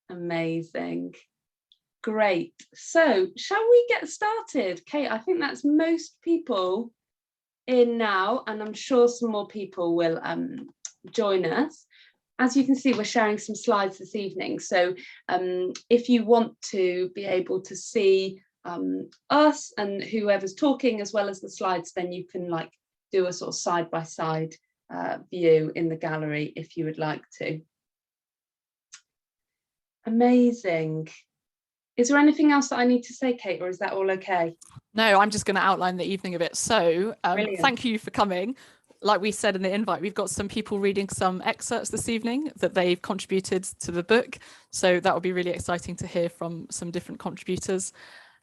Amazing. Great. So shall we get started? Kate, I think that's most people in now, and I'm sure some more people will join us. As you can see, we're sharing some slides this evening. So if you want to be able to see us and whoever's talking as well as the slides, then you can like do a sort of side-by-side view in the gallery if you would like to. Amazing. Is there anything else that I need to say, Kate, or is that all okay? No, I'm just going to outline the evening a bit. So thank you for coming. Like we said in the invite, we've got some people reading some excerpts this evening that they've contributed to the book. So that will be really exciting to hear from some different contributors.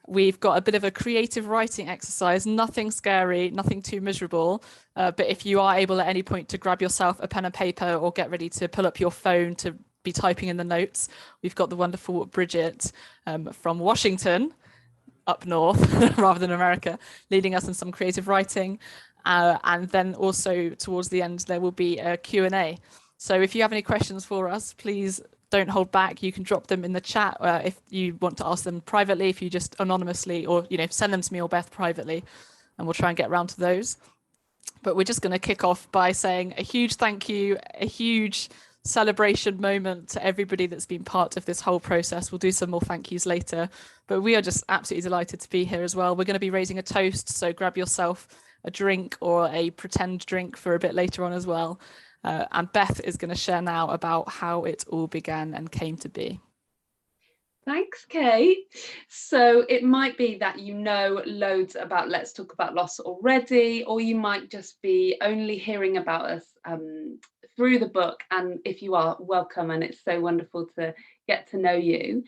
We've got a bit of a creative writing exercise, nothing scary, nothing too miserable. But if you are able at any point to grab yourself a pen and paper or get ready to pull up your phone to be typing in the notes, we've got the wonderful Bridget from Washington, up north rather than America, leading us in some creative writing. And then also towards the end, there will be a Q&A. So if you have any questions for us, please don't hold back. You can drop them in the chat if you want to ask them privately, if you just anonymously, or send them to me or Beth privately, and we'll try and get around to those. But we're just going to kick off by saying a huge thank you, a huge celebration moment to everybody that's been part of this whole process. We'll do some more thank yous later, but we are just absolutely delighted to be here as well. We're going to be raising a toast, so grab yourself a drink or a pretend drink for a bit later on as well. And Beth is going to share now about how it all began and came to be. Thanks, Kate. So it might be that you know loads about Let's Talk About Loss already, or you might just be only hearing about us through the book. And if you are, welcome, and it's so wonderful to get to know you.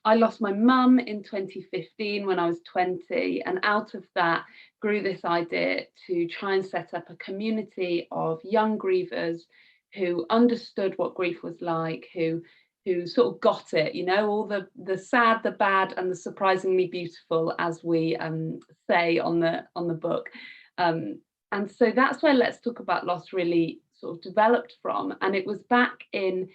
I lost my mum in 2015 when I was 20, and out of that grew this idea to try and set up a community of young grievers who understood what grief was like, who sort of got it, all the sad, the bad, and the surprisingly beautiful, as we say on the book. And so that's where Let's Talk About Loss really sort of developed from. And it was back in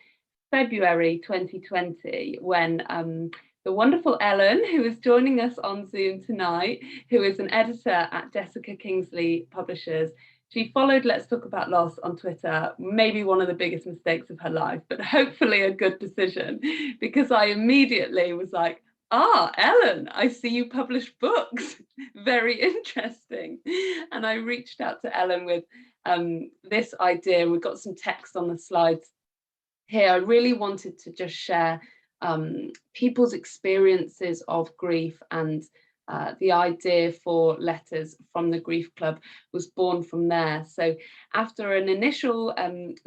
February 2020 when the wonderful Ellen, who is joining us on Zoom tonight, who is an editor at Jessica Kingsley Publishers, she followed Let's Talk About Loss on Twitter, maybe one of the biggest mistakes of her life, but hopefully a good decision, because I immediately was like, Ellen, I see you publish books. Very interesting. And I reached out to Ellen with this idea. We've got some text on the slides here. I really wanted to just share people's experiences of grief, and the idea for Letters from the Grief Club was born from there. So after an initial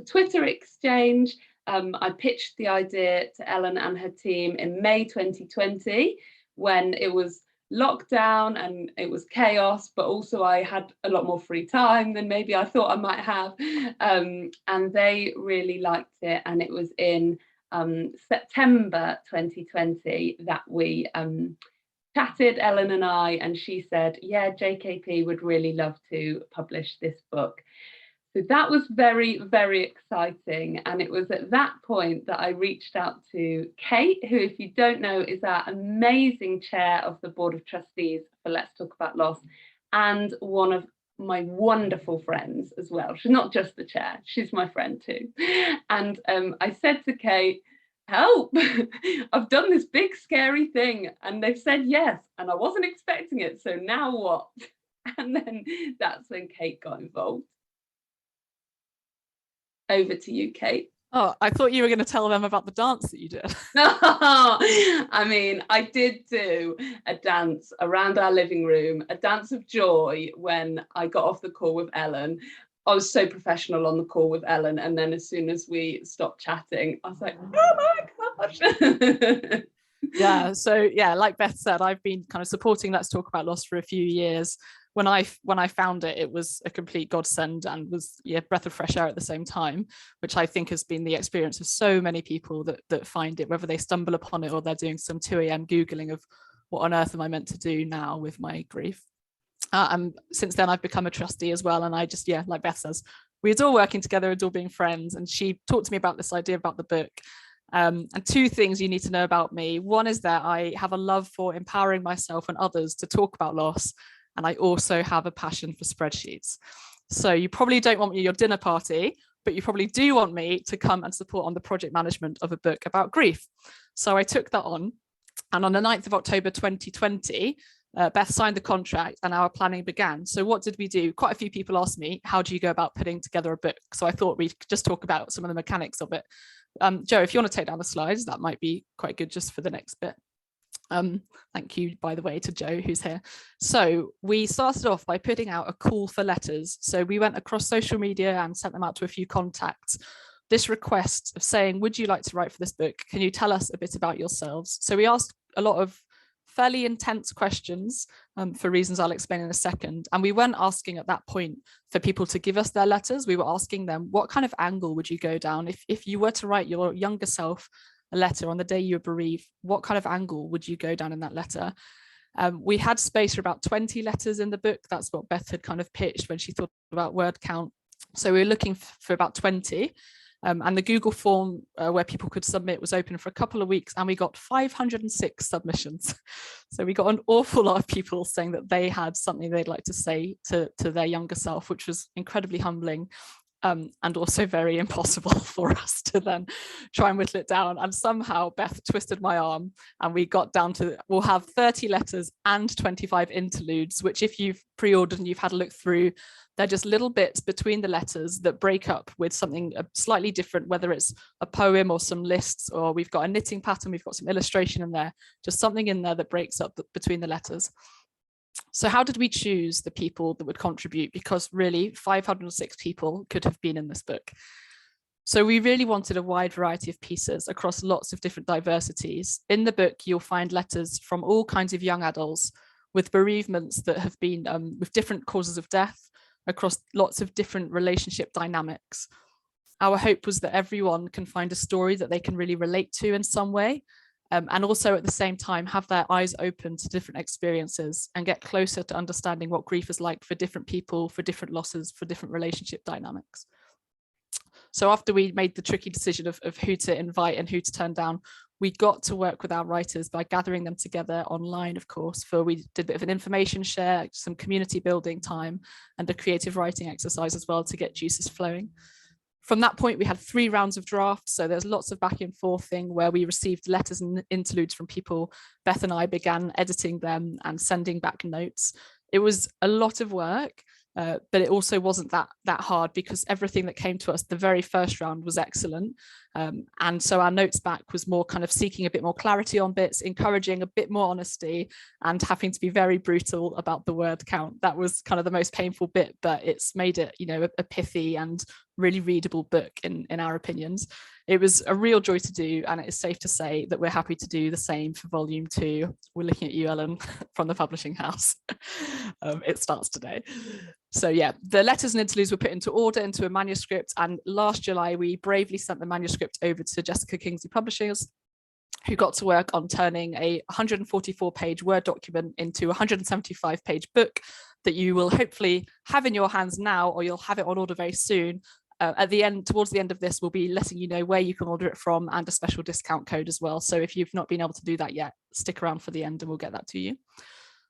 Twitter exchange, I pitched the idea to Ellen and her team in May 2020, when it was lockdown and it was chaos, but also I had a lot more free time than maybe I thought I might have. And they really liked it. And it was in September 2020 that we chatted, Ellen and I, and she said, yeah, JKP would really love to publish this book. So that was very, very exciting. And it was at that point that I reached out to Kate, who, if you don't know, is our amazing chair of the Board of Trustees for Let's Talk About Loss, and one of my wonderful friends as well. She's not just the chair, she's my friend too. And I said to Kate, help, I've done this big scary thing and they've said yes, and I wasn't expecting it, so now what? And then that's when Kate got involved. Over to you, Kate. Oh, I thought you were going to tell them about the dance that you did. I mean, I did do a dance around our living room, a dance of joy, when I got off the call with Ellen. I was so professional on the call with Ellen, and then as soon as we stopped chatting, I was like, oh my gosh. Yeah, so yeah, like Beth said, I've been kind of supporting Let's Talk About Loss for a few years. When I found it, it was a complete godsend and was a breath of fresh air at the same time, which I think has been the experience of so many people that find it, whether they stumble upon it or they're doing some 2 a.m. Googling of what on earth am I meant to do now with my grief. And since then, I've become a trustee as well. And I just, like Beth says, we adore working together, adore being friends. And she talked to me about this idea about the book. And two things you need to know about me. One is that I have a love for empowering myself and others to talk about loss. And I also have a passion for spreadsheets. So you probably don't want me at your dinner party, but you probably do want me to come and support on the project management of a book about grief. So I took that on. And on the 9th of October 2020, Beth signed the contract and our planning began. So what did we do? Quite a few people asked me, how do you go about putting together a book? So I thought we'd just talk about some of the mechanics of it. Joe, if you want to take down the slides, that might be quite good just for the next bit. Thank you, by the way, to Joe, who's here. So we started off by putting out a call for letters. So we went across social media and sent them out to a few contacts. This request of saying, would you like to write for this book? Can you tell us a bit about yourselves? So we asked a lot of fairly intense questions for reasons I'll explain in a second. And we weren't asking at that point for people to give us their letters. We were asking them, what kind of angle would you go down? If you were to write your younger self a letter on the day you were bereaved, what kind of angle would you go down in that letter? We had space for about 20 letters in the book. That's what Beth had kind of pitched when she thought about word count. So we were looking for about 20. And the Google form where people could submit was open for a couple of weeks, and we got 506 submissions. So we got an awful lot of people saying that they had something they'd like to say to their younger self, which was incredibly humbling. And also very impossible for us to then try and whittle it down. And somehow Beth twisted my arm and we got down to, we'll have 30 letters and 25 interludes, which if you've pre-ordered and you've had a look through, they're just little bits between the letters that break up with something slightly different, whether it's a poem or some lists, or we've got a knitting pattern, we've got some illustration in there, just something in there that breaks up between the letters. So how did we choose the people that would contribute? Because really 506 people could have been in this book. So we really wanted a wide variety of pieces across lots of different diversities. In the book, you'll find letters from all kinds of young adults with bereavements that have been with different causes of death across lots of different relationship dynamics. Our hope was that everyone can find a story that they can really relate to in some way. And also at the same time have their eyes open to different experiences and get closer to understanding what grief is like for different people, for different losses, for different relationship dynamics. So after we made the tricky decision of who to invite and who to turn down, we got to work with our writers by gathering them together online, of course, we did a bit of an information share, some community building time, and a creative writing exercise as well to get juices flowing. From that point, we had 3 rounds of drafts. So there's lots of back and forth thing where we received letters and interludes from people. Beth and I began editing them and sending back notes. It was a lot of work, but it also wasn't that hard because everything that came to us, the very first round was excellent. And so our notes back was more kind of seeking a bit more clarity on bits, encouraging a bit more honesty, and having to be very brutal about the word count. That was kind of the most painful bit, but it's made it, you know, a pithy and really readable book in our opinions. It was a real joy to do, and it is safe to say that we're happy to do the same for volume 2. We're looking at you, Ellen, from the publishing house. It starts today. So yeah, the letters and interludes were put into order into a manuscript, and last July we bravely sent the manuscript over to Jessica Kingsley Publishers, who got to work on turning a 144-page Word document into a 175-page book that you will hopefully have in your hands now, or you'll have it on order very soon. At the end, towards the end of this, we'll be letting you know where you can order it from and a special discount code as well. So if you've not been able to do that yet, stick around for the end and we'll get that to you.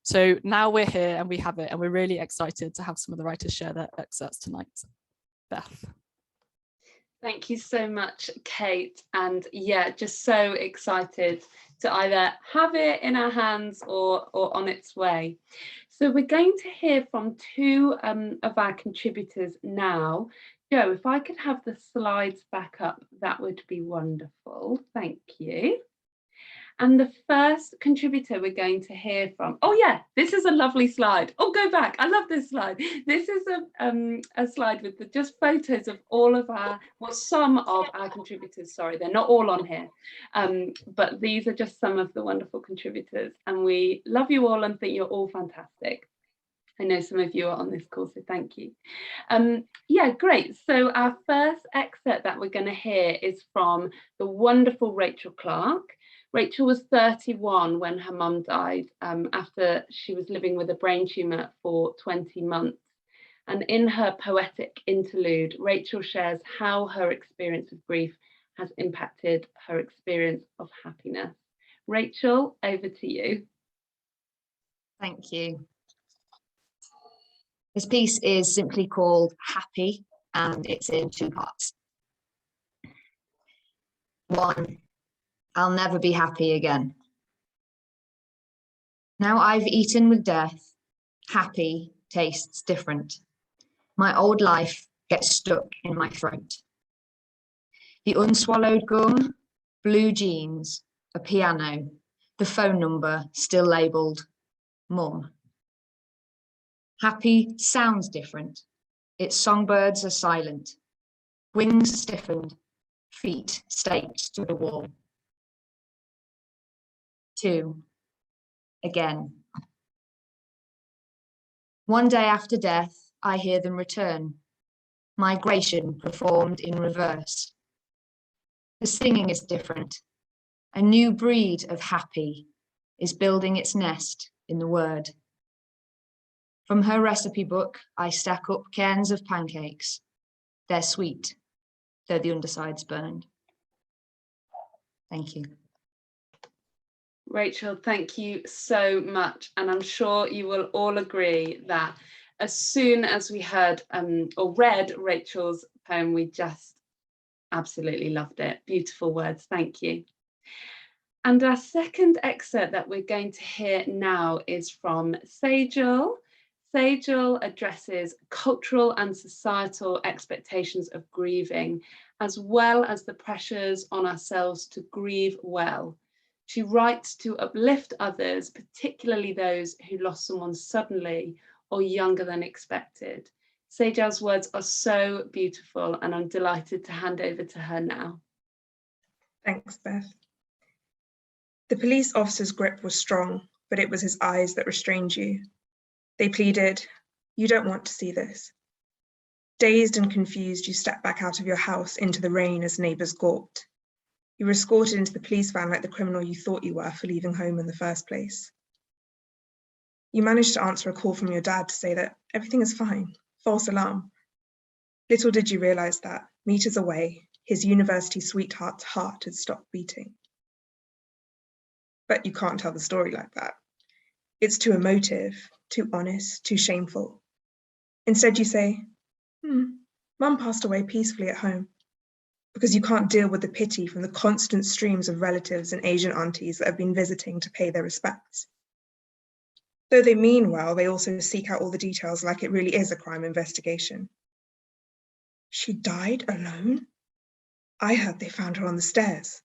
So now we're here and we have it, and we're really excited to have some of the writers share their excerpts tonight. Beth. Thank you so much, Kate. And yeah, just so excited to either have it in our hands or on its way. So we're going to hear from 2 of our contributors now. Joe, if I could have the slides back up, that would be wonderful. Thank you. And the first contributor we're going to hear from, oh yeah, this is a lovely slide. Oh, go back, I love this slide. This is a slide with just photos of all of our, well, some of our contributors, sorry, they're not all on here, but these are just some of the wonderful contributors, and we love you all and think you're all fantastic. I know some of you are on this call, so thank you. Yeah, great. So our first excerpt that we're going to hear is from the wonderful Rachel Clark. Rachel was 31 when her mum died after she was living with a brain tumour for 20 months. And in her poetic interlude, Rachel shares how her experience of grief has impacted her experience of happiness. Rachel, over to you. Thank you. This piece is simply called Happy, and it's in 2 parts. 1, I'll never be happy again. Now I've eaten with death, happy tastes different. My old life gets stuck in my throat. The unswallowed gum, blue jeans, a piano, the phone number still labelled Mum. Happy sounds different. Its songbirds are silent. Wings stiffened, feet staked to the wall. 2, again. One day after death, I hear them return. Migration performed in reverse. The singing is different. A new breed of happy is building its nest in the word. From her recipe book, I stack up cans of pancakes. They're sweet, though the underside's burned. Thank you. Rachel, thank you so much. And I'm sure you will all agree that as soon as we heard or read Rachel's poem, we just absolutely loved it. Beautiful words, thank you. And our second excerpt that we're going to hear now is from Saijal. Saijal addresses cultural and societal expectations of grieving, as well as the pressures on ourselves to grieve well. She writes to uplift others, particularly those who lost someone suddenly or younger than expected. Saijal's words are so beautiful, and I'm delighted to hand over to her now. Thanks, Beth. The police officer's grip was strong, but it was his eyes that restrained you. They pleaded, "You don't want to see this." Dazed and confused, you stepped back out of your house into the rain as neighbours gawped. You were escorted into the police van like the criminal you thought you were for leaving home in the first place. You managed to answer a call from your dad to say that everything is fine, false alarm. Little did you realise that, meters away, his university sweetheart's heart had stopped beating. But you can't tell the story like that. It's too emotive, too honest, too shameful. Instead you say, Mum passed away peacefully at home. Because you can't deal with the pity from the constant streams of relatives and Asian aunties that have been visiting to pay their respects. Though they mean well, they also seek out all the details like it really is a crime investigation. She died alone? I heard they found her on the stairs.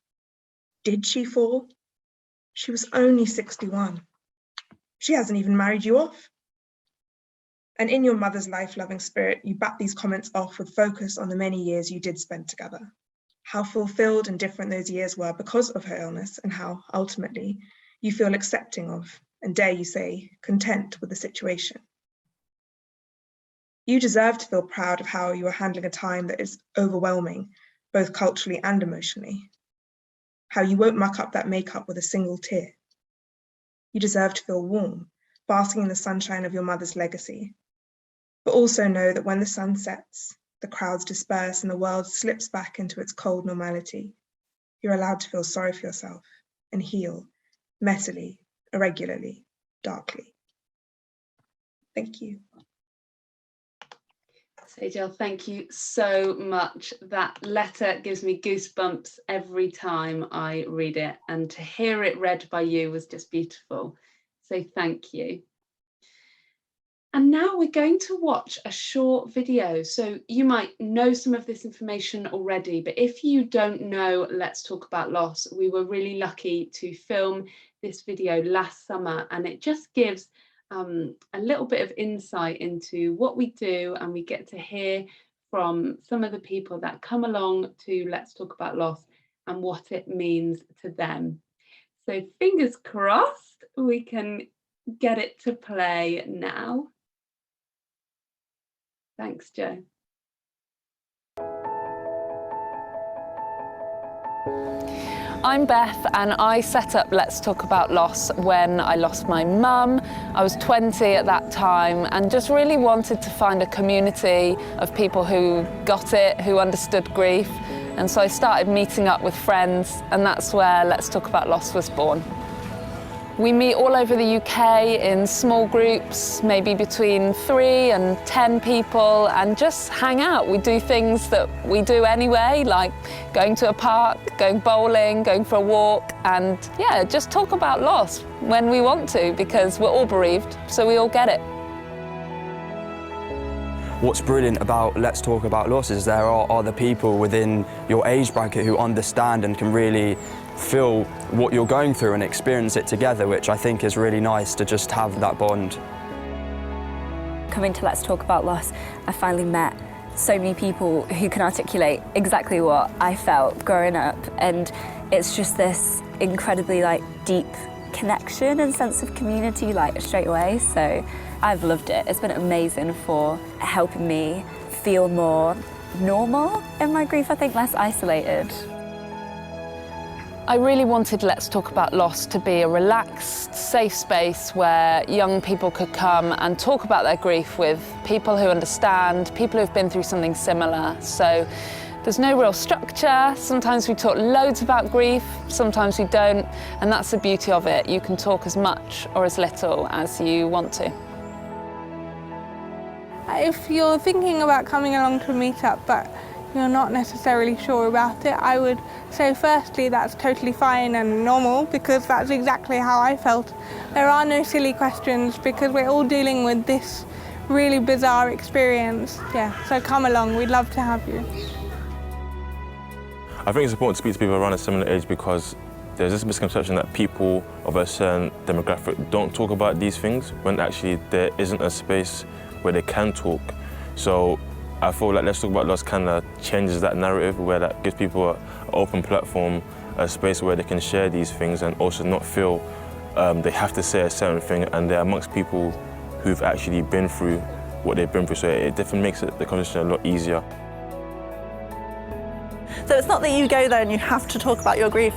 Did she fall? She was only 61. She hasn't even married you off. And in your mother's life-loving spirit, you bat these comments off with focus on the many years you did spend together. How fulfilled and different those years were because of her illness, and how, ultimately, you feel accepting of, and dare you say, content with the situation. You deserve to feel proud of how you are handling a time that is overwhelming, both culturally and emotionally. How you won't muck up that makeup with a single tear. You deserve to feel warm, basking in the sunshine of your mother's legacy. But also know that when the sun sets, the crowds disperse and the world slips back into its cold normality, you're allowed to feel sorry for yourself and heal, messily, irregularly, darkly. Thank you. Saijal, thank you so much. That letter gives me goosebumps every time I read it, and to hear it read by you was just beautiful. So thank you. And now we're going to watch a short video. So you might know some of this information already, but if you don't know Let's Talk About Loss, we were really lucky to film this video last summer, and it just gives a little bit of insight into what we do, and we get to hear from some of the people that come along to Let's Talk About Loss and what it means to them. So fingers crossed we can get it to play now. Thanks, Jo. I'm Beth, and I set up Let's Talk About Loss when I lost my mum. I was 20 at that time and just really wanted to find a community of people who got it, who understood grief, And so I started meeting up with friends, and that's where Let's Talk About Loss was born. We meet all over the UK in small groups, maybe between 3 and 10 people, and just hang out. We do things that we do anyway, like going to a park, going bowling, going for a walk, and yeah, just talk about loss when we want to, because we're all bereaved, so we all get it. What's brilliant about Let's Talk About Loss is there are other people within your age bracket who understand and can really feel what you're going through and experience it together, which I think is really nice to just have that bond. Coming to Let's Talk About Loss, I finally met so many people who can articulate exactly what I felt growing up, and it's just this incredibly deep connection and sense of community straight away. So I've loved it. It's been amazing for helping me feel more normal in my grief, I think less isolated. I really wanted Let's Talk About Loss to be a relaxed, safe space where young people could come and talk about their grief with people who understand, people who've been through something similar. So there's no real structure. Sometimes we talk loads about grief, sometimes we don't, and that's the beauty of it. You can talk as much or as little as you want to. If you're thinking about coming along to a meetup but you're not necessarily sure about it, I would say firstly that's totally fine and normal, because that's exactly how I felt. There are no silly questions because we're all dealing with this really bizarre experience. Yeah, so come along, we'd love to have you. I think it's important to speak to people around a similar age because there's this misconception that people of a certain demographic don't talk about these things when actually there isn't a space where they can talk. So I feel like Let's Talk About Loss kind of changes that narrative, where that gives people an open platform, a space where they can share these things and also not feel they have to say a certain thing, and they're amongst people who've actually been through what they've been through. So it definitely makes the conversation a lot easier. So it's not that you go there and you have to talk about your grief,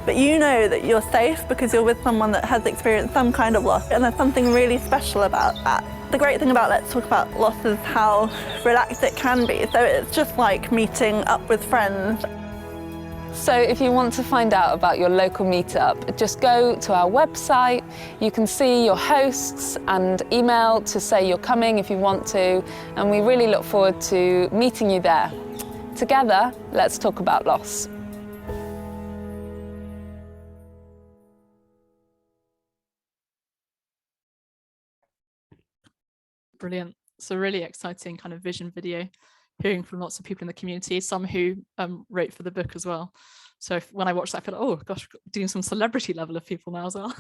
but you know that you're safe because you're with someone that has experienced some kind of loss, and there's something really special about that. The great thing about Let's Talk About Loss is how relaxed it can be. So it's just like meeting up with friends. So if you want to find out about your local meetup, just go to our website. You can see your hosts and email to say you're coming if you want to, and we really look forward to meeting you there. Together, let's talk about loss. Brilliant. It's a really exciting kind of vision video, hearing from lots of people in the community, some who wrote for the book as well. So when I watched that, I feel like, oh gosh, doing some celebrity level of people now as well.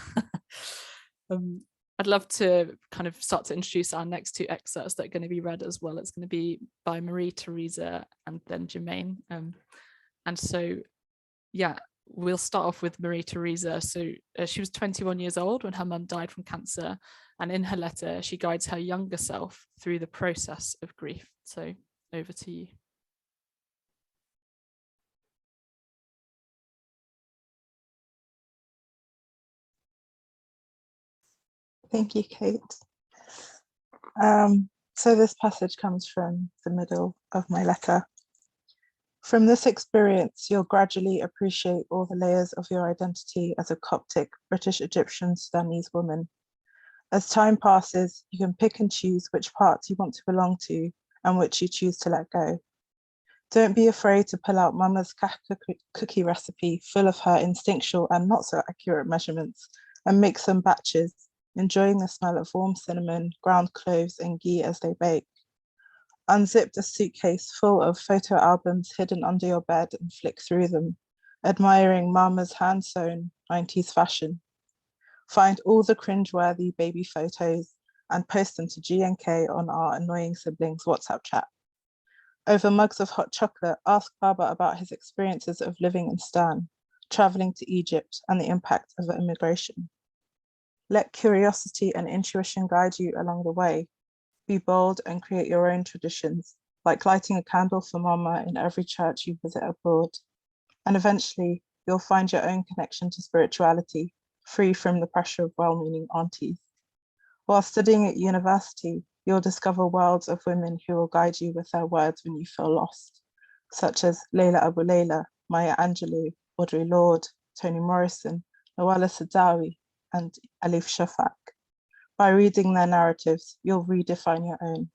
I'd love to kind of start to introduce our next 2 excerpts that are going to be read as well. It's going to be by Marie-Teresa and then Jermaine. And so, yeah, we'll start off with Marie-Teresa. So she was 21 years old when her mum died from cancer. And in her letter, she guides her younger self through the process of grief. So over to you. Thank you, Kate. So this passage comes from the middle of my letter. From this experience, you'll gradually appreciate all the layers of your identity as a Coptic, British, Egyptian, Sudanese woman. As time passes, you can pick and choose which parts you want to belong to and which you choose to let go. Don't be afraid to pull out Mama's cookie recipe full of her instinctual and not so accurate measurements and make some batches, enjoying the smell of warm cinnamon, ground cloves and ghee as they bake. Unzip a suitcase full of photo albums hidden under your bed and flick through them, admiring Mama's hand-sewn 90s fashion. Find all the cringeworthy baby photos and post them to G&K on our annoying siblings WhatsApp chat. Over mugs of hot chocolate, ask Baba about his experiences of living in Stan, traveling to Egypt, and the impact of immigration. Let curiosity and intuition guide you along the way. Be bold and create your own traditions, like lighting a candle for Mama in every church you visit abroad. And eventually, you'll find your own connection to spirituality, free from the pressure of well-meaning aunties. While studying at university, you'll discover worlds of women who will guide you with their words when you feel lost. such as Layla Abu Layla, Maya Angelou, Audre Lorde, Toni Morrison, Nawala Sadawi, and Alif Shafak. By reading their narratives, you'll redefine your own,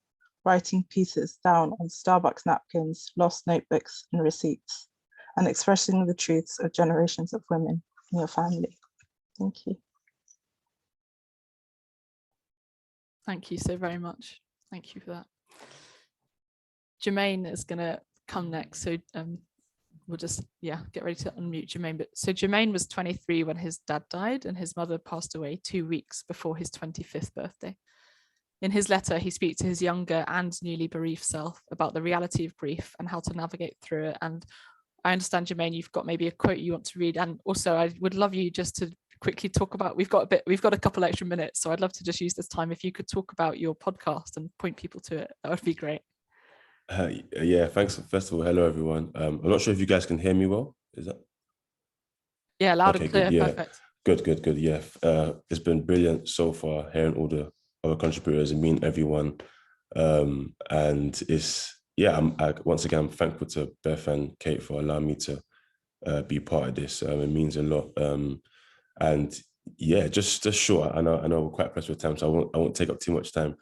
writing pieces down on Starbucks napkins, lost notebooks, and receipts, and expressing the truths of generations of women in your family. Thank you. Thank you so very much. Thank you for that. Jermaine is going to come next. So we'll just, get ready to unmute Jermaine. But so Jermaine was 23 when his dad died, and his mother passed away 2 weeks before his 25th birthday. In his letter, he speaks to his younger and newly bereaved self about the reality of grief and how to navigate through it. And I understand, Jermaine, you've got maybe a quote you want to read. And also I would love you just to quickly talk about, we've got a couple extra minutes. So I'd love to just use this time. If you could talk about your podcast and point people to it, that would be great. Yeah, thanks. First of all, hello, everyone. I'm not sure if you guys can hear me well. Is that? Yeah, loud okay, and clear, good, yeah. Perfect. Good, yeah. It's been brilliant so far, hearing all the other contributors and meeting everyone. And it's, once again, I'm thankful to Beth and Kate for allowing me to be part of this. It means a lot. And yeah, just short. I know we're quite pressed with time, so I won't take up too much time.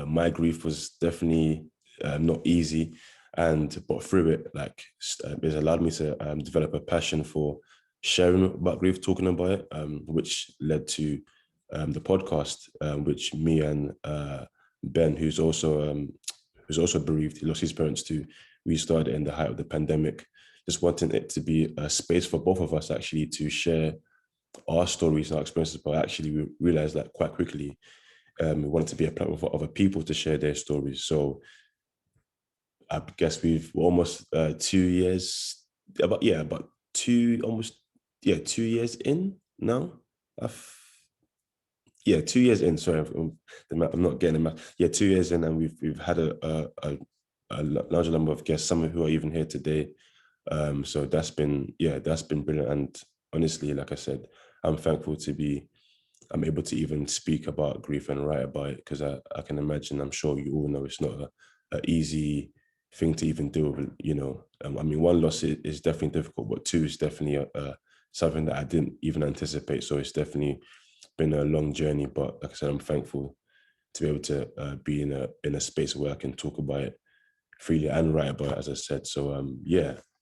My grief was definitely not easy, but through it, it's allowed me to develop a passion for sharing about grief, talking about it, which led to the podcast, which me and Ben, who's also bereaved, he lost his parents too. We started in the height of the pandemic, just wanting it to be a space for both of us actually to share our stories and our experiences. But actually, we realized that quite quickly. We wanted to be a platform for other people to share their stories. So I guess we're almost 2 years, about 2 years in now. 2 years in. Sorry, I'm not getting the math. 2 years in, and we've had a larger number of guests, some who are even here today. So that's been brilliant. And honestly, like I said, I'm thankful I'm able to even speak about grief and write about it, because I can imagine, I'm sure you all know, it's not an easy thing to even deal with, one loss is definitely difficult, but two is definitely something that I didn't even anticipate. So it's definitely been a long journey, but like I said, I'm thankful to be able to be in a space where I can talk about it freely and write about it, as I said. So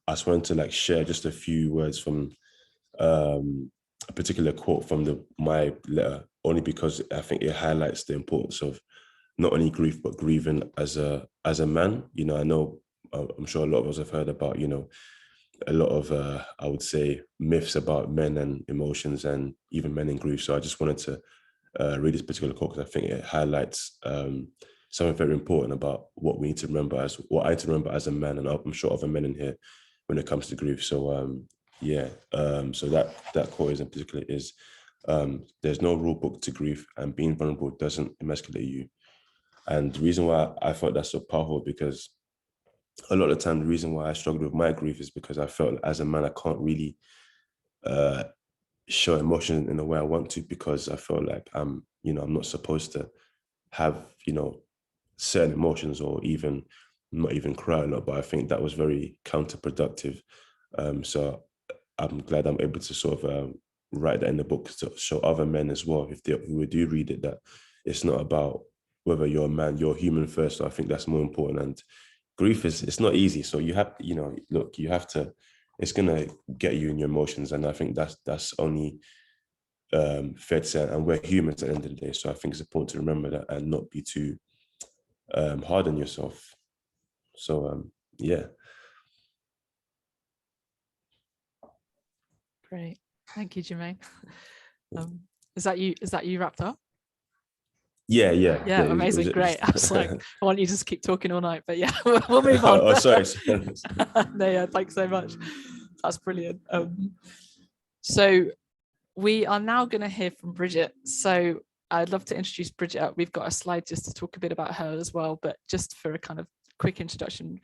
I just wanted to share just a few words from a particular quote from my letter, only because I think it highlights the importance of not only grief, but grieving as a man. I know, I'm sure a lot of us have heard about, a lot of, I would say, myths about men and emotions and even men in grief. So I just wanted to read this particular quote, because I think it highlights something very important about what we need to remember what I need to remember as a man, and I'm sure other men in here, when it comes to grief. So so that quote is in particular is, there's no rule book to grief, and being vulnerable doesn't emasculate you. And the reason why I thought that's so powerful, because a lot of the time, the reason why I struggled with my grief is because I felt as a man, I can't really show emotion in the way I want to, because I feel like I'm not supposed to have, certain emotions, or even not even cry a lot. But I think that was very counterproductive. So I'm glad I'm able to sort of write that in the book to show other men as well, who do read it, that it's not about whether you're a man, you're human first. So I think that's more important. And grief it's not easy. So you have, you have to, it's gonna get you in your emotions. And I think that's only fair to say, and we're humans at the end of the day. So I think it's important to remember that and not be too hard on yourself. So yeah. Great, thank you, Jermaine. Is that you wrapped up? Yeah, amazing. Great. I was like, I want you to just keep talking all night, but yeah, we'll move on. Oh, sorry. No, thanks so much. That's brilliant. So we are now going to hear from Bridget. So I'd love to introduce Bridget. We've got a slide just to talk a bit about her as well, but just for a kind of quick introduction,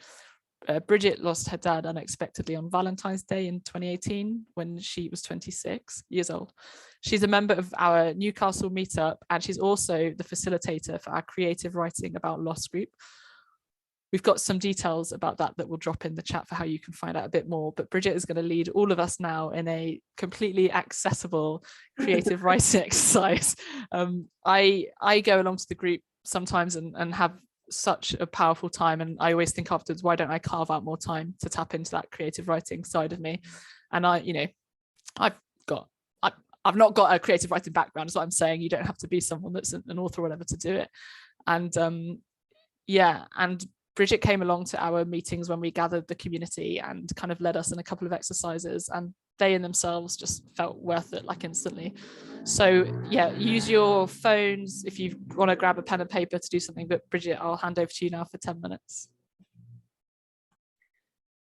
Bridget lost her dad unexpectedly on Valentine's Day in 2018 when she was 26 years old. She's a member of our Newcastle meetup, and she's also the facilitator for our creative writing about loss group. we've got some details about that will drop in the chat for how you can find out a bit more. But Bridget is going to lead all of us now in a completely accessible creative writing exercise. I go along to the group sometimes and have such a powerful time, and I always think afterwards, why don't I carve out more time to tap into that creative writing side of me? And I've not got a creative writing background, is what I'm saying. You don't have to be someone that's an author or whatever to do it. And and Bridget came along to our meetings when we gathered the community and kind of led us in a couple of exercises, and they in themselves just felt worth it, like instantly. So yeah, use your phones if you want to grab a pen and paper to do something. But Bridget, I'll hand over to you now for 10 minutes.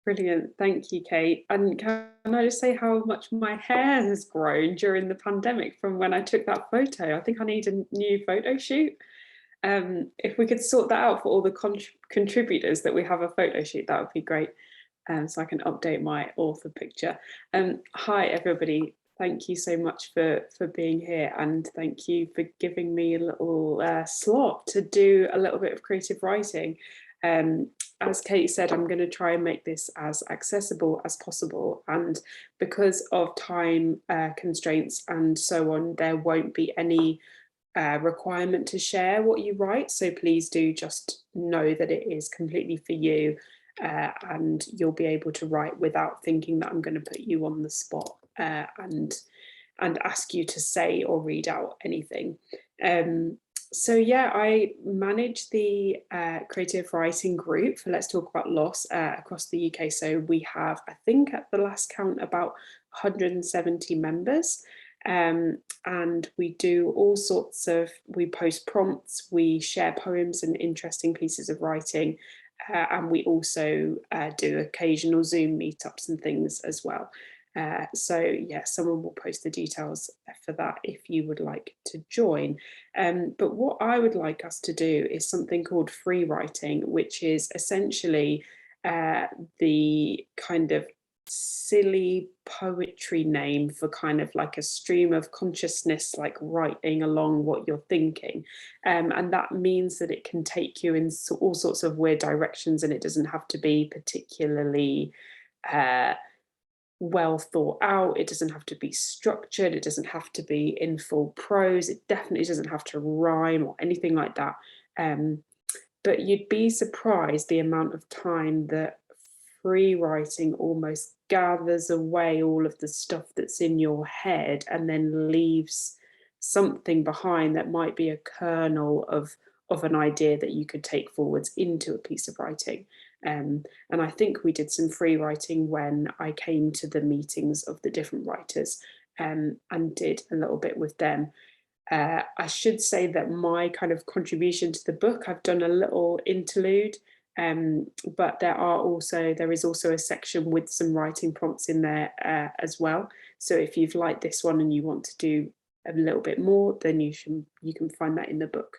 Brilliant, thank you, Kate. And can I just say how much my hair has grown during the pandemic from when I took that photo? I think I need a new photo shoot. If we could sort that out for all the contributors, that we have a photo shoot, that would be great. So I can update my author picture. Hi everybody, thank you so much for being here, and thank you for giving me a little slot to do a little bit of creative writing. As Kate said, I'm going to try and make this as accessible as possible, and because of time constraints and so on, there won't be any requirement to share what you write, so please do just know that it is completely for you, and you'll be able to write without thinking that I'm going to put you on the spot and ask you to say or read out anything. So yeah, I manage the creative writing group for Let's Talk About Loss across the UK. So we have, I think at the last count, about 170 members. And we do all sorts of, we post prompts, we share poems and interesting pieces of writing, and we also do occasional Zoom meetups and things as well. So yeah, someone will post the details for that if you would like to join. But what I would like us to do is something called free writing, which is essentially the kind of silly poetry name for kind of like a stream of consciousness, like writing along what you're thinking, and that means that it can take you in all sorts of weird directions, and it doesn't have to be particularly well thought out, it doesn't have to be structured, it doesn't have to be in full prose, it definitely doesn't have to rhyme or anything like that, but you'd be surprised the amount of time that free writing almost gathers away all of the stuff that's in your head and then leaves something behind that might be a kernel of an idea that you could take forwards into a piece of writing. And I think we did some free writing when I came to the meetings of the different writers, and did a little bit with them. I should say that my kind of contribution to the book, I've done a little interlude, but there is also a section with some writing prompts in there as well. So if you've liked this one and you want to do a little bit more, then you can find that in the book.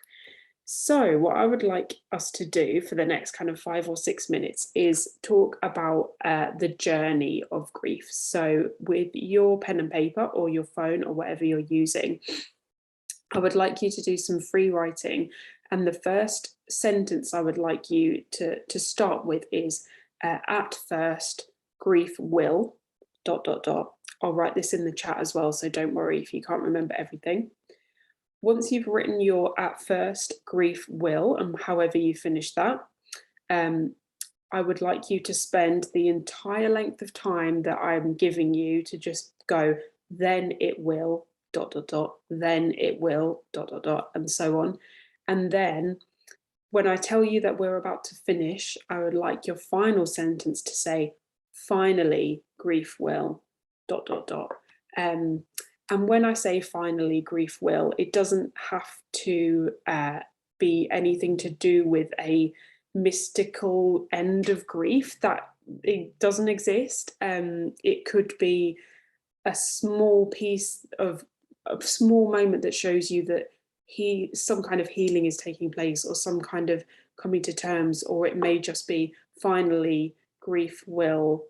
So what I would like us to do for the next kind of 5 or 6 minutes is talk about the journey of grief. So with your pen and paper or your phone or whatever you're using, I would like you to do some free writing. And the first sentence I would like you to start with is, at first, grief will, ... I'll write this in the chat as well, so don't worry if you can't remember everything. Once you've written your at first, grief will, and however you finish that, I would like you to spend the entire length of time that I'm giving you to just go, then it will, ... then it will, ... and so on. And then when I tell you that we're about to finish, I would like your final sentence to say, finally, grief will, ... And when I say finally, grief will, it doesn't have to be anything to do with a mystical end of grief. That it doesn't exist. It could be a small piece of a small moment that shows you that some kind of healing is taking place, or some kind of coming to terms, or it may just be finally grief will,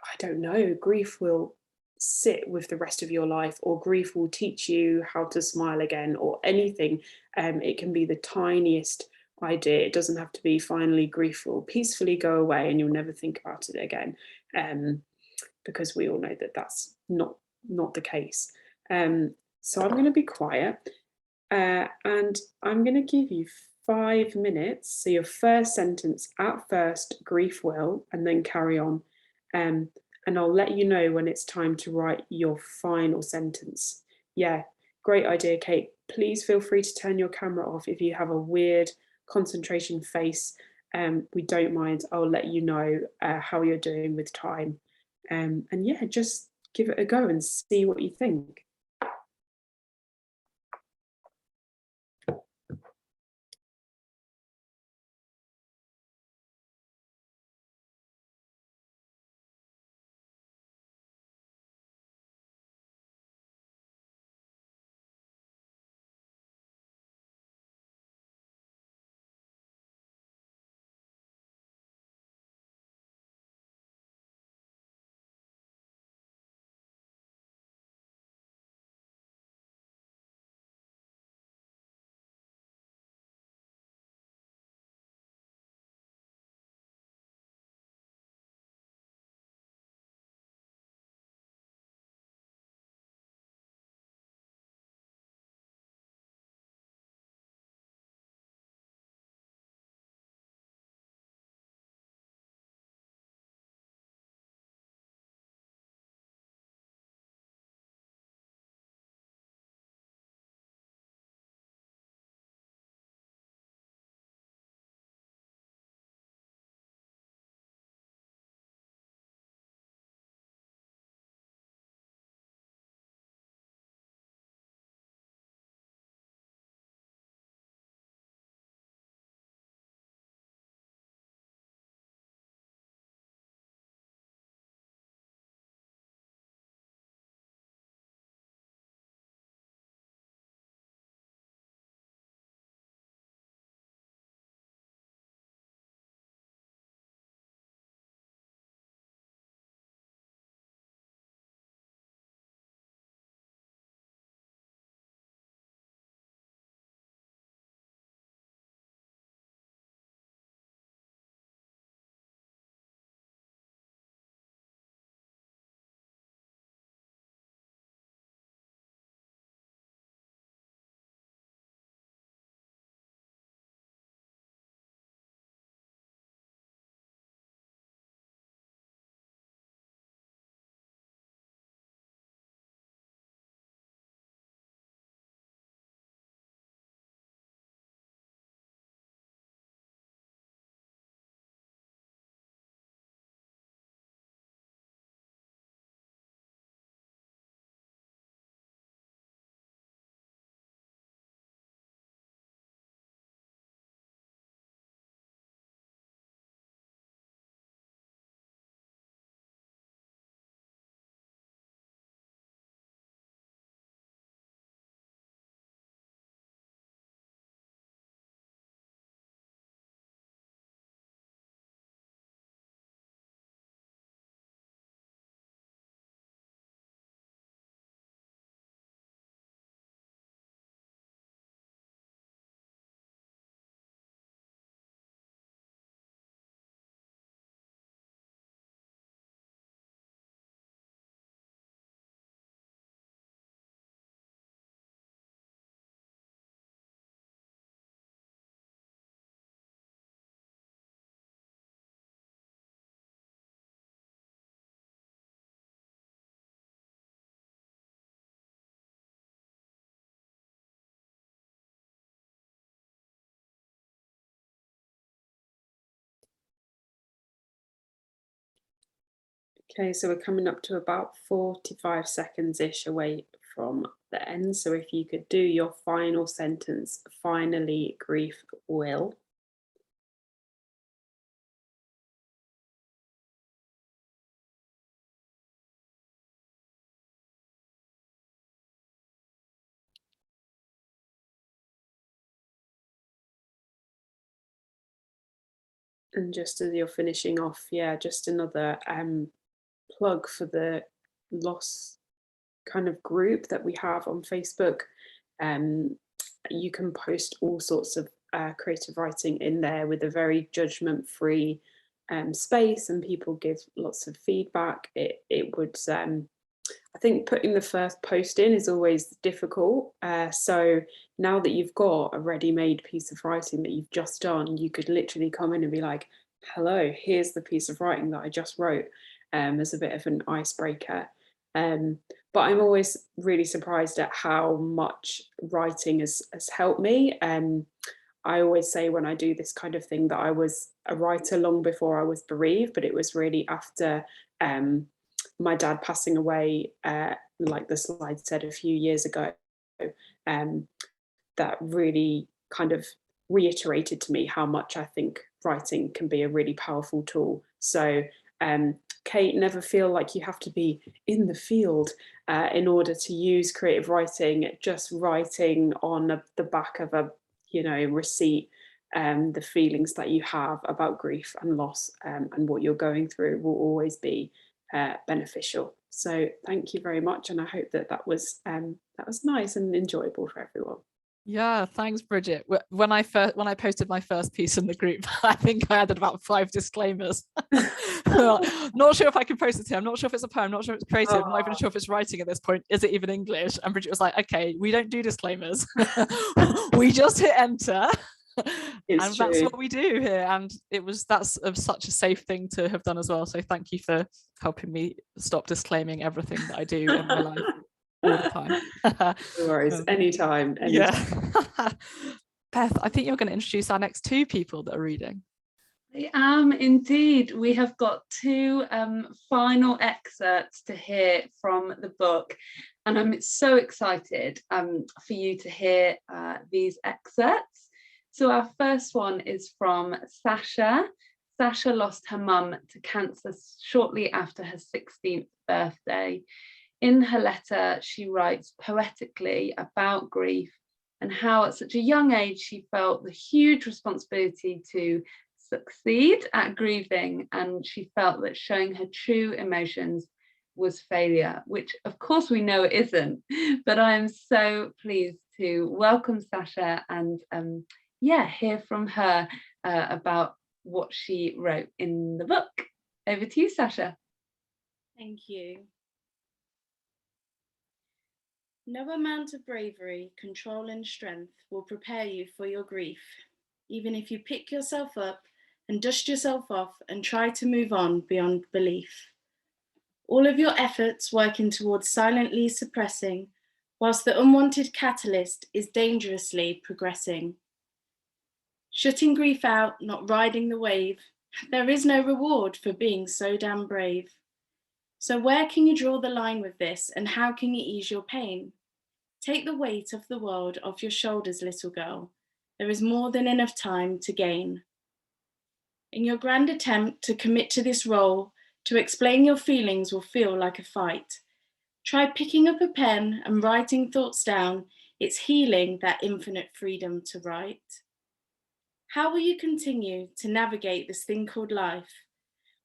I don't know, grief will sit with the rest of your life, or grief will teach you how to smile again, or anything. It can be the tiniest idea. It doesn't have to be finally grief will peacefully go away and you'll never think about it again, because we all know that that's not the case. So I'm going to be quiet, and I'm going to give you 5 minutes. So your first sentence at first, grief will, and then carry on. And I'll let you know when it's time to write your final sentence. Yeah, great idea, Kate. Please feel free to turn your camera off if you have a weird concentration face. We don't mind. I'll let you know how you're doing with time. And yeah, just give it a go and see what you think. Okay, so we're coming up to about 45 seconds-ish away from the end. So if you could do your final sentence, finally, grief will. And just as you're finishing off, yeah, just another plug for the loss kind of group that we have on Facebook. You can post all sorts of creative writing in there with a very judgment-free space, and people give lots of feedback, it would, I think putting the first post in is always difficult. So now that you've got a ready-made piece of writing that you've just done, you could literally come in and be like, hello, here's the piece of writing that I just wrote, as a bit of an icebreaker. But I'm always really surprised at how much writing has helped me. I always say when I do this kind of thing that I was a writer long before I was bereaved, but it was really after my dad passing away, like the slide said a few years ago, that really kind of reiterated to me how much I think writing can be a really powerful tool. So Kate, never feel like you have to be in the field in order to use creative writing. Just writing on the back of a receipt, the feelings that you have about grief and loss and what you're going through will always be beneficial. So thank you very much, and I hope that was nice and enjoyable for everyone. Yeah, thanks, Bridget. When I posted my first piece in the group, I think I added about 5 disclaimers. Not sure if I can post it here. I'm not sure if it's a poem. I'm not sure if it's creative. I'm not even sure if it's writing at this point. Is it even English? And Bridget was like, okay, we don't do disclaimers. We just hit enter. And that's what we do here. And that's such a safe thing to have done as well. So thank you for helping me stop disclaiming everything that I do in my life all the time. No worries, anytime. Yeah. Beth, I think you're going to introduce our next 2 people that are reading. I am indeed. We have got 2 final excerpts to hear from the book, and I'm so excited for you to hear these excerpts. So our first one is from Sasha. Sasha lost her mum to cancer shortly after her 16th birthday. In her letter, she writes poetically about grief and how at such a young age she felt the huge responsibility to succeed at grieving, and she felt that showing her true emotions was failure, which of course we know it isn't. But I am so pleased to welcome Sasha and hear from her about what she wrote in the book. Over to you, Sasha. Thank you. No amount of bravery, control and strength will prepare you for your grief, even if you pick yourself up and dust yourself off and try to move on beyond belief. All of your efforts working towards silently suppressing, whilst the unwanted catalyst is dangerously progressing. Shutting grief out, not riding the wave, there is no reward for being so damn brave. So where can you draw the line with this, and how can you ease your pain? Take the weight of the world off your shoulders, little girl. There is more than enough time to gain. In your grand attempt to commit to this role, to explain your feelings will feel like a fight. Try picking up a pen and writing thoughts down. It's healing, that infinite freedom to write. How will you continue to navigate this thing called life?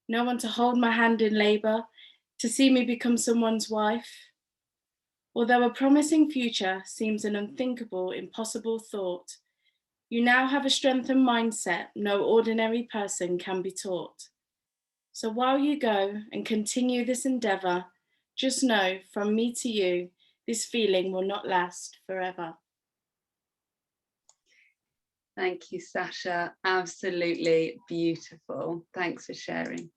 No one to hold my hand in labor, to see me become someone's wife? Although a promising future seems an unthinkable, impossible thought, you now have a strengthened mindset no ordinary person can be taught. So while you go and continue this endeavor, just know from me to you, this feeling will not last forever. Thank you, Sasha. Absolutely beautiful. Thanks for sharing.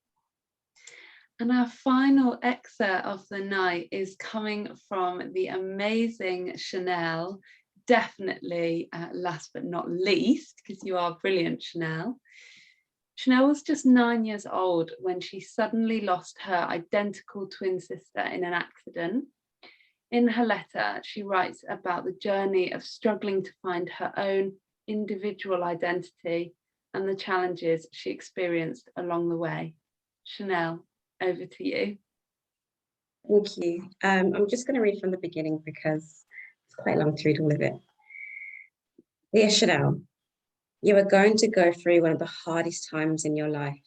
And our final excerpt of the night is coming from the amazing Chanelle. Definitely last but not least, because you are brilliant, Chanelle. Chanelle was just 9 years old when she suddenly lost her identical twin sister in an accident. In her letter, she writes about the journey of struggling to find her own individual identity and the challenges she experienced along the way. Chanelle, over to you. Thank you. I'm just going to read from the beginning because it's quite long to read all of it. Dear Chanelle, you are going to go through one of the hardest times in your life.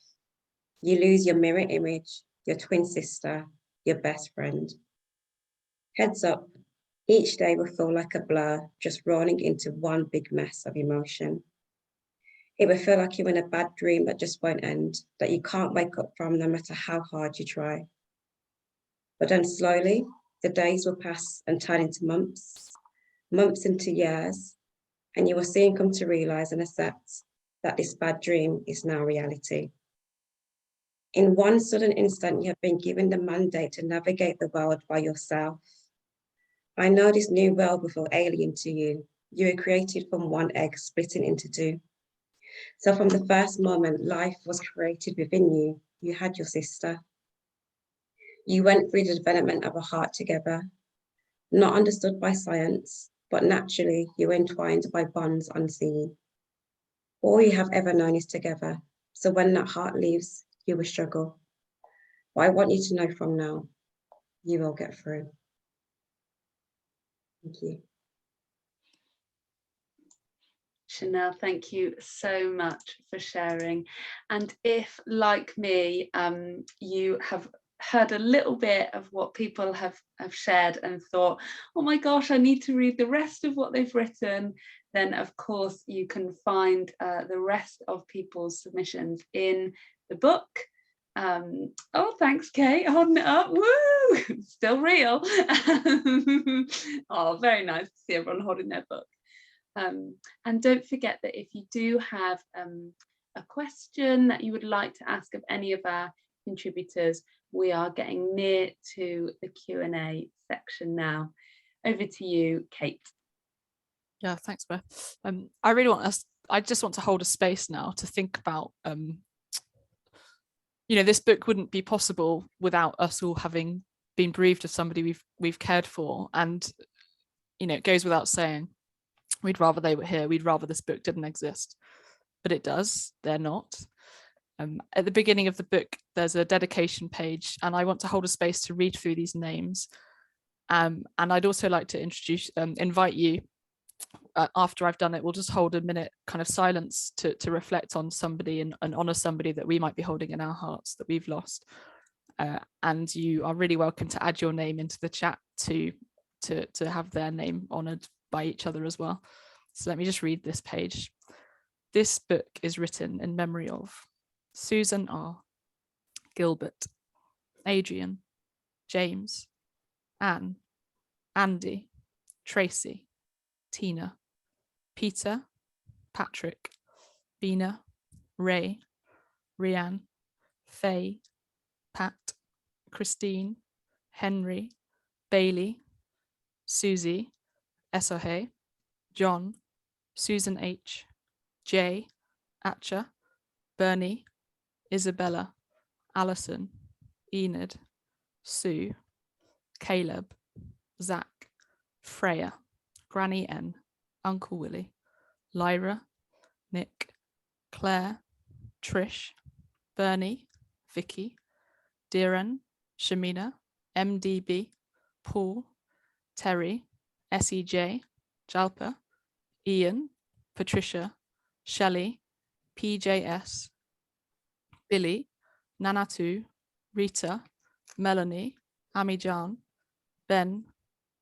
You lose your mirror image, your twin sister, your best friend. Heads up, each day will feel like a blur, just rolling into one big mess of emotion. It will feel like you're in a bad dream that just won't end, that you can't wake up from no matter how hard you try. But then slowly, the days will pass and turn into months, months into years, and you will soon come to realize and accept that this bad dream is now reality. In one sudden instant, you have been given the mandate to navigate the world by yourself. I know this new world will feel alien to you. You were created from one egg splitting into two. So from the first moment life was created within you, you had your sister. You went through the development of a heart together, not understood by science, but naturally you were entwined by bonds unseen. All you have ever known is together. So when that heart leaves, you will struggle. But I want you to know from now, you will get through. Thank you. Chanelle, thank you so much for sharing. And if, like me, you have heard a little bit of what people have shared and thought, oh my gosh, I need to read the rest of what they've written, then of course you can find the rest of people's submissions in the book. Oh, thanks, Kate, holding it up. Woo! Still real. Oh, very nice to see everyone holding their book. And don't forget that if you do have a question that you would like to ask of any of our contributors, we are getting near to the Q&A section now. Over to you, Kate. Yeah, thanks, Beth. I just want to hold a space now to think about, this book wouldn't be possible without us all having been bereaved of somebody we've cared for. And, it goes without saying, we'd rather they were here. We'd rather this book didn't exist, but it does. They're not. At the beginning of the book, there's a dedication page, and I want to hold a space to read through these names. And I'd also like to invite you, after I've done it, we'll just hold a minute kind of silence to reflect on somebody and honor somebody that we might be holding in our hearts that we've lost. And you are really welcome to add your name into the chat to have their name honored by each other as well. So let me just read this page. This book is written in memory of Susan R., Gilbert, Adrian, James, Anne, Andy, Tracy, Tina, Peter, Patrick, Bina, Ray, Rianne, Faye, Pat, Christine, Henry, Bailey, Susie, Esohe, John, Susan H., Jay, Atcha, Bernie, Isabella, Alison, Enid, Sue, Caleb, Zach, Freya, Granny N, Uncle Willie, Lyra, Nick, Claire, Trish, Bernie, Vicky, Diran, Shamina, MDB, Paul, Terry, SEJ, Jalpa, Ian, Patricia, Shelley, PJS, Billy, Nanatu, Rita, Melanie, Amijan, Ben,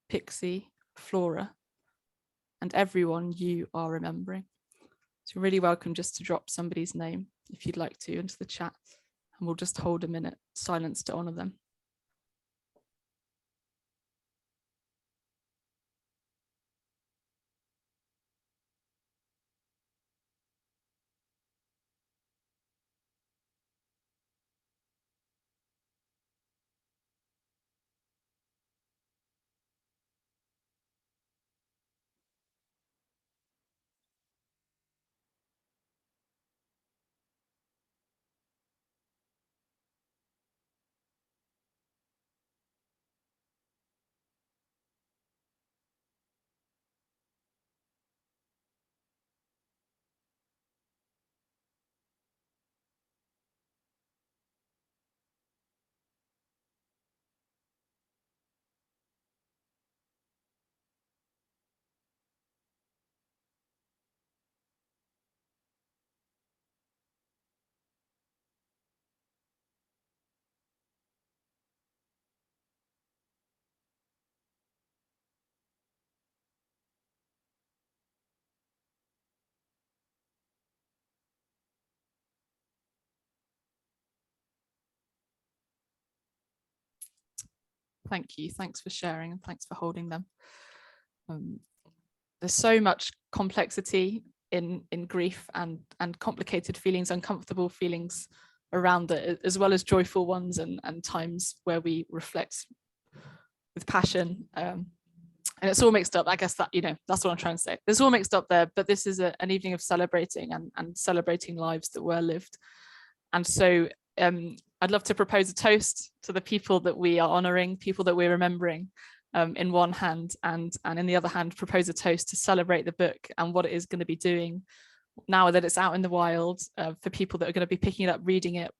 Pixie, Flora, and everyone you are remembering. So you're really welcome just to drop somebody's name, if you'd like to, into the chat, and we'll just hold a minute silence to honor them. Thank you. Thanks for sharing and thanks for holding them. There's so much complexity in grief and complicated feelings, uncomfortable feelings around it, as well as joyful ones and times where we reflect with passion. And it's all mixed up. I guess that, that's what I'm trying to say. It's all mixed up there, but this is an evening of celebrating and celebrating lives that were lived. And so I'd love to propose a toast to the people that we are honouring, people that we're remembering, in one hand, and in the other hand propose a toast to celebrate the book and what it is going to be doing now that it's out in the wild, for people that are going to be picking it up, reading it.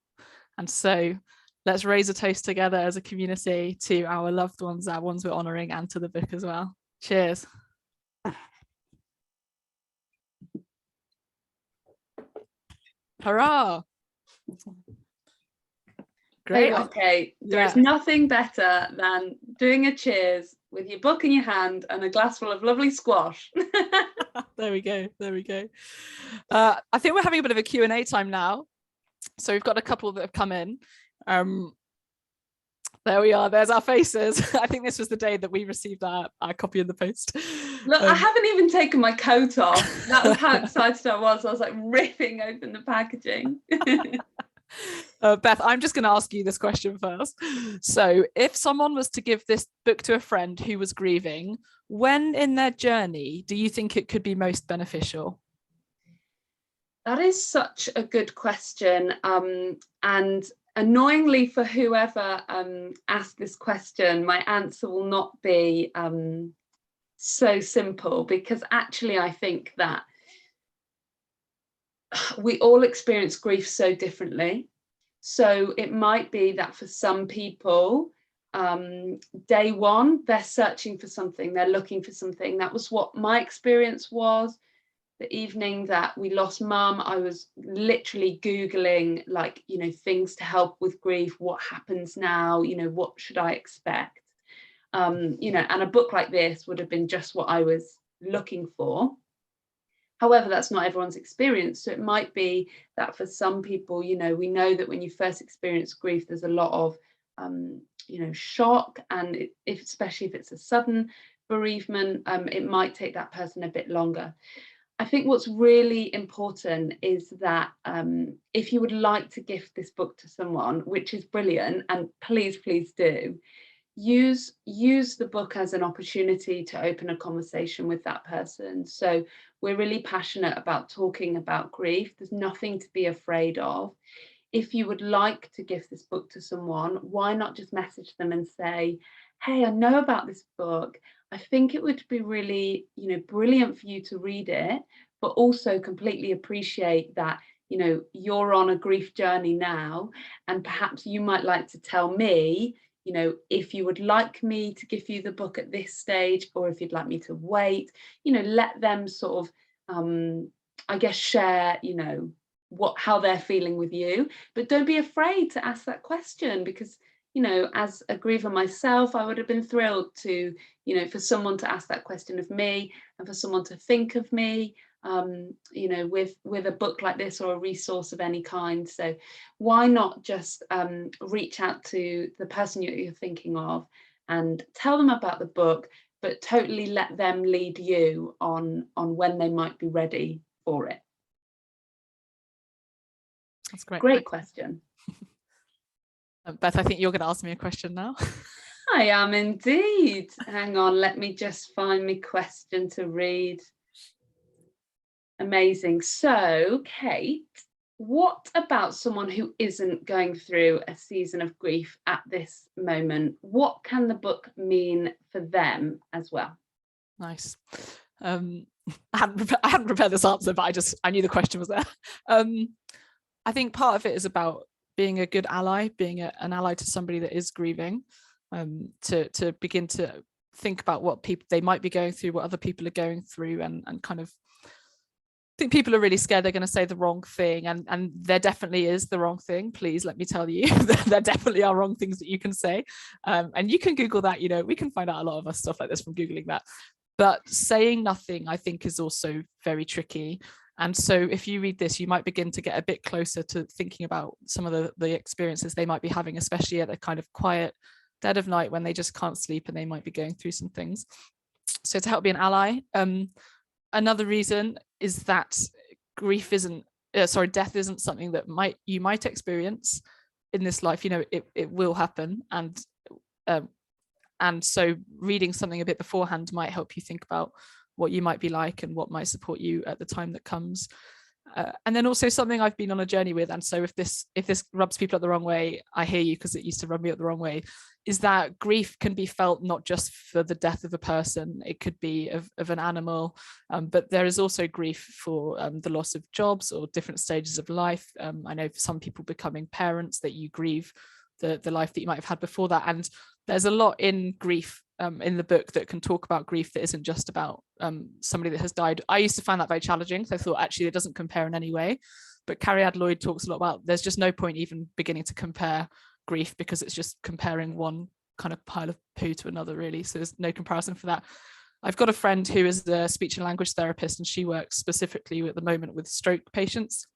And so let's raise a toast together as a community to our loved ones, our ones we're honouring, and to the book as well. Cheers. Hurrah. Great. Okay, there is nothing better than doing a cheers with your book in your hand and a glass full of lovely squash. There we go. I think we're having a bit of a Q&A time now. So we've got a couple that have come in. There we are. There's our faces. I think this was the day that we received our copy in the post. Look, I haven't even taken my coat off. That was how excited I was. I was like ripping open the packaging. Beth, I'm just going to ask you this question first. So if someone was to give this book to a friend who was grieving, when in their journey do you think it could be most beneficial? That is such a good question. And annoyingly for whoever asked this question, my answer will not be so simple, because actually I think that we all experience grief so differently. So it might be that for some people, day one, they're searching for something, they're looking for something. That was what my experience was. The evening that we lost Mum, I was literally Googling, like, things to help with grief. What happens now? What should I expect? And a book like this would have been just what I was looking for. However, that's not everyone's experience. So it might be that for some people, we know that when you first experience grief, there's a lot of, shock. And especially if it's a sudden bereavement, it might take that person a bit longer. I think what's really important is that if you would like to gift this book to someone, which is brilliant, and please do, use the book as an opportunity to open a conversation with that person. So we're really passionate about talking about grief. There's nothing to be afraid of. If you would like to give this book to someone, why not just message them and say, hey, I know about this book. I think it would be really, brilliant for you to read it, but also completely appreciate that, you're on a grief journey now, and perhaps you might like to tell me, if you would like me to give you the book at this stage, or if you'd like me to wait, let them sort of, share, how they're feeling with you. But don't be afraid to ask that question, because, as a griever myself, I would have been thrilled to, for someone to ask that question of me, and for someone to think of me, with a book like this or a resource of any kind. So why not just reach out to the person you're thinking of and tell them about the book, but totally let them lead you on when they might be ready for it. That's great. Great question. Beth, I think you're going to ask me a question now. I am indeed. Hang on, let me just find my question to read. Amazing. So, Kate, what about someone who isn't going through a season of grief at this moment? What can the book mean for them as well? Nice. I hadn't prepared this answer, but I knew the question was there. I think part of it is about being a good ally, being an ally to somebody that is grieving, to begin to think about what they might be going through, what other people are going through, and kind of think people are really scared they're going to say the wrong thing, and there definitely is the wrong thing. Please let me tell you, there definitely are wrong things that you can say, and you can Google that. We can find out a lot of us stuff like this from Googling that. But saying nothing, I think, is also very tricky. And so if you read this, you might begin to get a bit closer to thinking about some of the experiences they might be having, especially at a kind of quiet dead of night when they just can't sleep and they might be going through some things. So to help be an ally. Another reason is that death isn't something that you might experience in this life. You know, it will happen, and so reading something a bit beforehand might help you think about what you might be like and what might support you at the time that comes. And then also something I've been on a journey with, and so if this rubs people up the wrong way, I hear you, because it used to rub me up the wrong way, is that grief can be felt not just for the death of a person, it could be of an animal, but there is also grief for the loss of jobs or different stages of life. I know for some people becoming parents, that you grieve the life that you might have had before that, and there's a lot in grief in the book that can talk about grief that isn't just about somebody that has died. I used to find that very challenging, so I thought actually it doesn't compare in any way, but Carrie Lloyd talks a lot about there's just no point even beginning to compare grief, because it's just comparing one kind of pile of poo to another, really, so there's no comparison for that. I've got a friend who is a speech and language therapist, and she works specifically at the moment with stroke patients.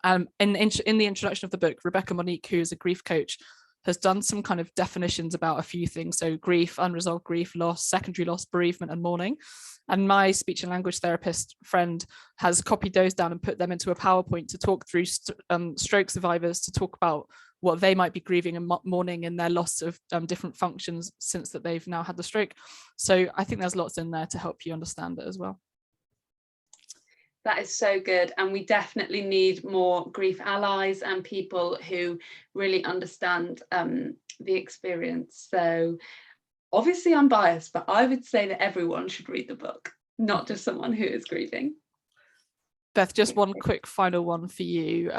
In the introduction of the book, Rebecca Monique, who is a grief coach, has done some kind of definitions about a few things. So grief, unresolved grief, loss, secondary loss, bereavement, and mourning. And my speech and language therapist friend has copied those down and put them into a PowerPoint to talk through stroke survivors, to talk about what they might be grieving and mourning in their loss of different functions since that they've now had the stroke. So I think there's lots in there to help you understand it as well. That is so good, and we definitely need more grief allies and people who really understand the experience. So obviously I'm biased, but I would say that everyone should read the book, not just someone who is grieving. Beth, just one quick final one for you.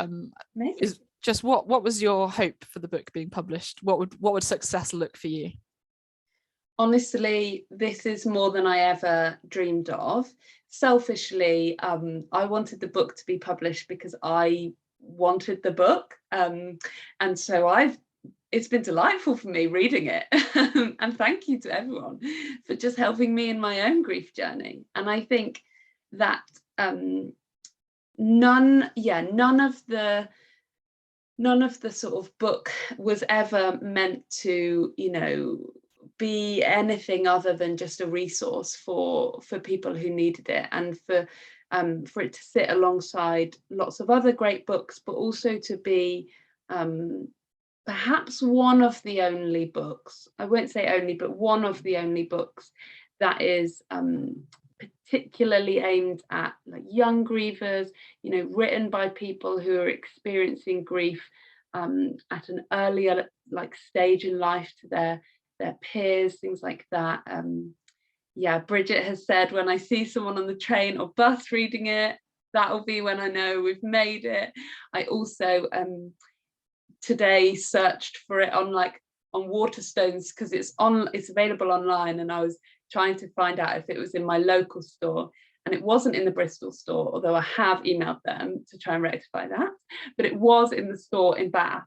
Is just what was your hope for the book being published? What would success look for you? Honestly, this is more than I ever dreamed of. Selfishly, I wanted the book to be published because I wanted the book, and so it's been delightful for me reading it. And thank you to everyone for just helping me in my own grief journey. And I think that none of the sort of book was ever meant to, you know, be anything other than just a resource for people who needed it, and for it to sit alongside lots of other great books, but also to be perhaps one of the only books, I won't say only, but one of the only books that is particularly aimed at like young grievers, you know, written by people who are experiencing grief at an earlier like stage in life to their peers, things like that. Yeah, Bridget has said, when I see someone on the train or bus reading it, that'll be when I know we've made it. I also today searched for it on Waterstones, because it's available online, and I was trying to find out if it was in my local store, and it wasn't in the Bristol store, although I have emailed them to try and rectify that, but it was in the store in Bath.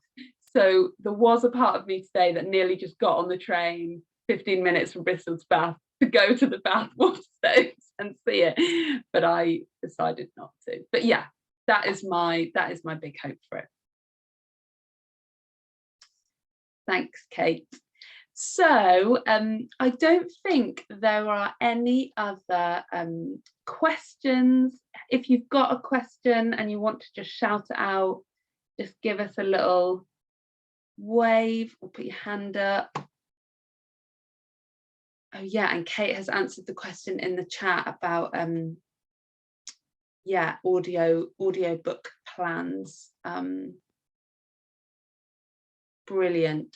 So there was a part of me today that nearly just got on the train 15 minutes from Bristol to Bath to go to the Bath Waterstones and see it, but I decided not to. But yeah, that is my big hope for it. Thanks, Kate. So I don't think there are any other questions. If you've got a question and you want to just shout it out, just give us a little wave or put your hand up. Oh yeah, and Kate has answered the question in the chat about audio book plans. Brilliant.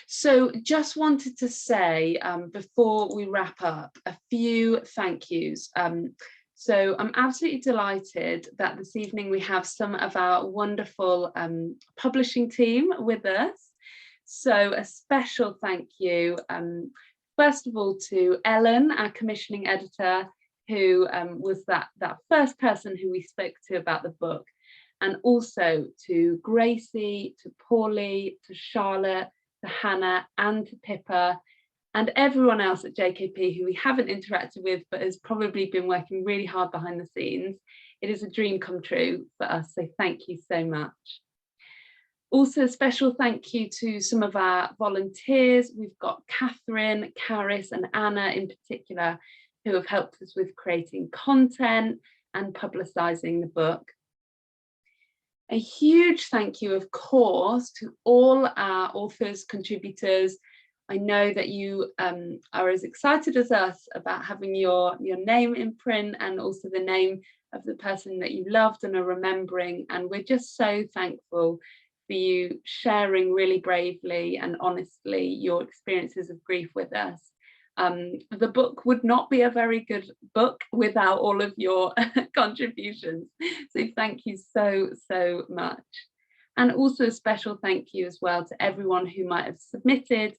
So just wanted to say before we wrap up, a few thank yous. So I'm absolutely delighted that this evening we have some of our wonderful publishing team with us. So a special thank you, first of all, to Ellen, our commissioning editor, who was that first person who we spoke to about the book, and also to Gracie, to Paulie, to Charlotte, to Hannah, and to Pippa, and everyone else at JKP who we haven't interacted with but has probably been working really hard behind the scenes. It is a dream come true for us, so thank you so much. Also, a special thank you to some of our volunteers. We've got Catherine, Caris and Anna in particular, who have helped us with creating content and publicising the book. A huge thank you, of course, to all our authors, contributors. I know that you are as excited as us about having your name in print, and also the name of the person that you loved and are remembering. And we're just so thankful for you sharing really bravely and honestly your experiences of grief with us. The book would not be a very good book without all of your contributions. So thank you so, so much. And also a special thank you as well to everyone who might have submitted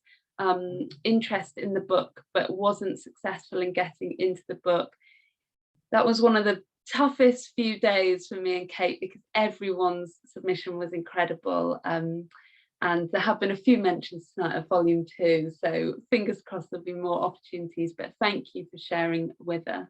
interest in the book but wasn't successful in getting into the book. That was one of the toughest few days for me and Kate, because everyone's submission was incredible. And there have been a few mentions tonight of volume 2, so fingers crossed there'll be more opportunities, but thank you for sharing with us.